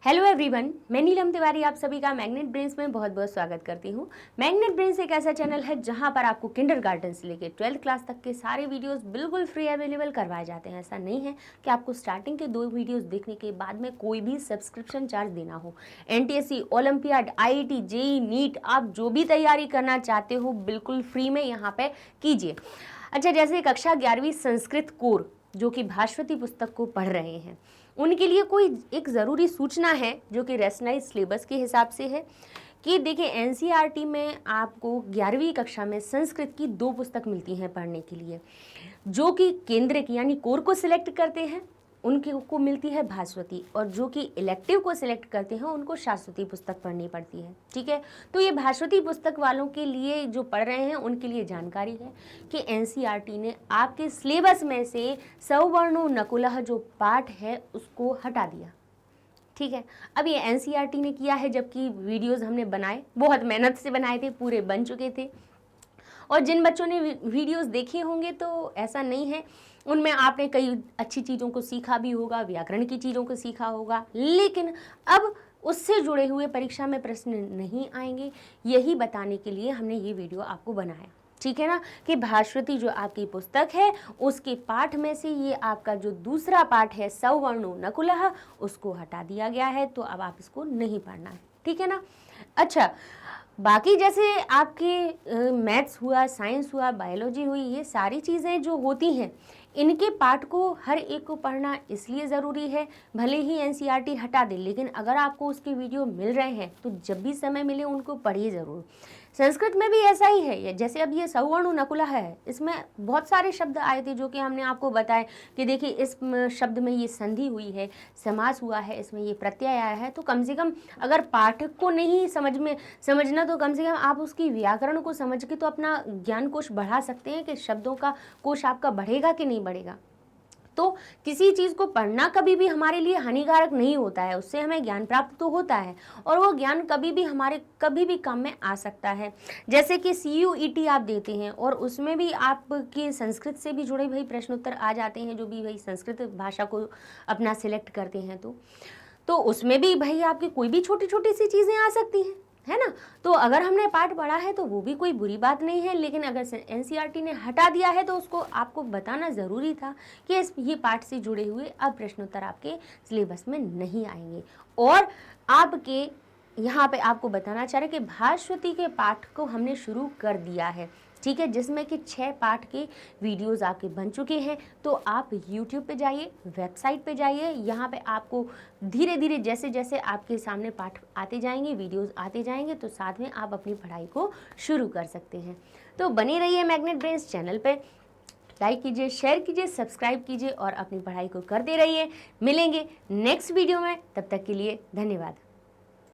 Hello everyone, मैं नीलम तिवारी आप सभी का मैग्नेट ब्रेन्स में बहुत बहुत स्वागत करती हूँ। मैग्नेट ब्रेन्स एक ऐसा चैनल है जहाँ पर आपको किंडरगार्टन से लेकर 12th क्लास तक के सारे वीडियोस बिल्कुल फ्री अवेलेबल करवाए जाते हैं। ऐसा नहीं है कि आपको स्टार्टिंग के 2 वीडियोस देखने के बाद में कोई भी सब्सक्रिप्शन चार्ज देना हो। NTSC, olympiad, IIT, JEE, NEET, आप जो भी तैयारी करना चाहते हो बिल्कुल फ्री में यहाँ पे कीजिए। अच्छा, जैसे कक्षा 11वीं संस्कृत कोर जो कि भास्वती पुस्तक को पढ़ रहे हैं, उनके लिए कोई एक ज़रूरी सूचना है जो कि रेशनलाइज सिलेबस के हिसाब से है कि देखिए NCERT में आपको 11वीं कक्षा में संस्कृत की 2 पुस्तक मिलती हैं पढ़ने के लिए। जो कि केंद्र की यानी कोर को सिलेक्ट करते हैं उनके को मिलती है भास्वती, और जो कि इलेक्टिव को सिलेक्ट करते हैं उनको शाश्वती पुस्तक पढ़नी पड़ती है। ठीक है, तो ये भास्वती पुस्तक वालों के लिए जो पढ़ रहे हैं उनके लिए जानकारी है कि NCERT ने आपके सिलेबस में से सवर्णो नकुलः जो पाठ है उसको हटा दिया। ठीक है, अब ये NCERT ने किया है, जबकि वीडियोज़ हमने बनाए, बहुत मेहनत से बनाए थे, पूरे बन चुके थे। और जिन बच्चों ने वीडियोस देखे होंगे तो ऐसा नहीं है, उनमें आपने कई अच्छी चीज़ों को सीखा भी होगा, व्याकरण की चीज़ों को सीखा होगा, लेकिन अब उससे जुड़े हुए परीक्षा में प्रश्न नहीं आएंगे, यही बताने के लिए हमने ये वीडियो आपको बनाया। ठीक है ना, कि भास्वती जो आपकी पुस्तक है उसके पाठ में से ये आपका जो दूसरा पाठ है सवर्णो नकुलः उसको हटा दिया गया है, तो अब आप इसको नहीं पढ़ना है। ठीक है ना। अच्छा, बाकी जैसे आपके मैथ्स हुआ, साइंस हुआ, बायोलॉजी हुई, ये सारी चीज़ें जो होती हैं इनके पाठ को हर एक को पढ़ना इसलिए ज़रूरी है, भले ही NCERT हटा दे, लेकिन अगर आपको उसके वीडियो मिल रहे हैं तो जब भी समय मिले उनको पढ़िए ज़रूर। संस्कृत में भी ऐसा ही है, जैसे अब ये सवर्णो नकुलः है, इसमें बहुत सारे शब्द आए थे जो कि हमने आपको बताए कि देखिए इस शब्द में ये संधि हुई है, समास हुआ है, इसमें ये प्रत्यय आया है। तो कम से कम अगर पाठक को नहीं समझना तो कम से कम आप उसकी व्याकरण को समझ के तो अपना ज्ञान कोश बढ़ा सकते हैं कि शब्दों का कोश आपका बढ़ेगा कि नहीं बढ़ेगा। तो किसी चीज़ को पढ़ना कभी भी हमारे लिए हानिकारक नहीं होता है, उससे हमें ज्ञान प्राप्त तो होता है, और वो ज्ञान कभी भी हमारे कभी भी काम में आ सकता है। जैसे कि CUET आप देते हैं और उसमें भी आपके संस्कृत से भी जुड़े भाई प्रश्न उत्तर आ जाते हैं, जो भी भाई संस्कृत भाषा को अपना सिलेक्ट करते हैं तो उसमें भी भाई आपकी कोई भी छोटी छोटी सी चीज़ें आ सकती हैं, है ना। तो अगर हमने पाठ पढ़ा है तो वो भी कोई बुरी बात नहीं है, लेकिन अगर NCERT ने हटा दिया है तो उसको आपको बताना ज़रूरी था कि ये पाठ से जुड़े हुए अब प्रश्नोत्तर आपके सिलेबस में नहीं आएंगे। और आपके यहाँ पे आपको बताना चाह रहे कि भास्वती के पाठ को हमने शुरू कर दिया है। ठीक है, जिसमें कि 6 पाठ के वीडियोस आपके बन चुके हैं। तो आप YouTube पे जाइए, वेबसाइट पे जाइए, यहाँ पे आपको धीरे धीरे जैसे जैसे आपके सामने पाठ आते जाएंगे, वीडियोस आते जाएंगे, तो साथ में आप अपनी पढ़ाई को शुरू कर सकते हैं। तो बने रहिए मैग्नेट ब्रेन्स चैनल पे, लाइक कीजिए, शेयर कीजिए, सब्सक्राइब कीजिए और अपनी पढ़ाई को करते रहिए। मिलेंगे नेक्स्ट वीडियो में, तब तक के लिए धन्यवाद।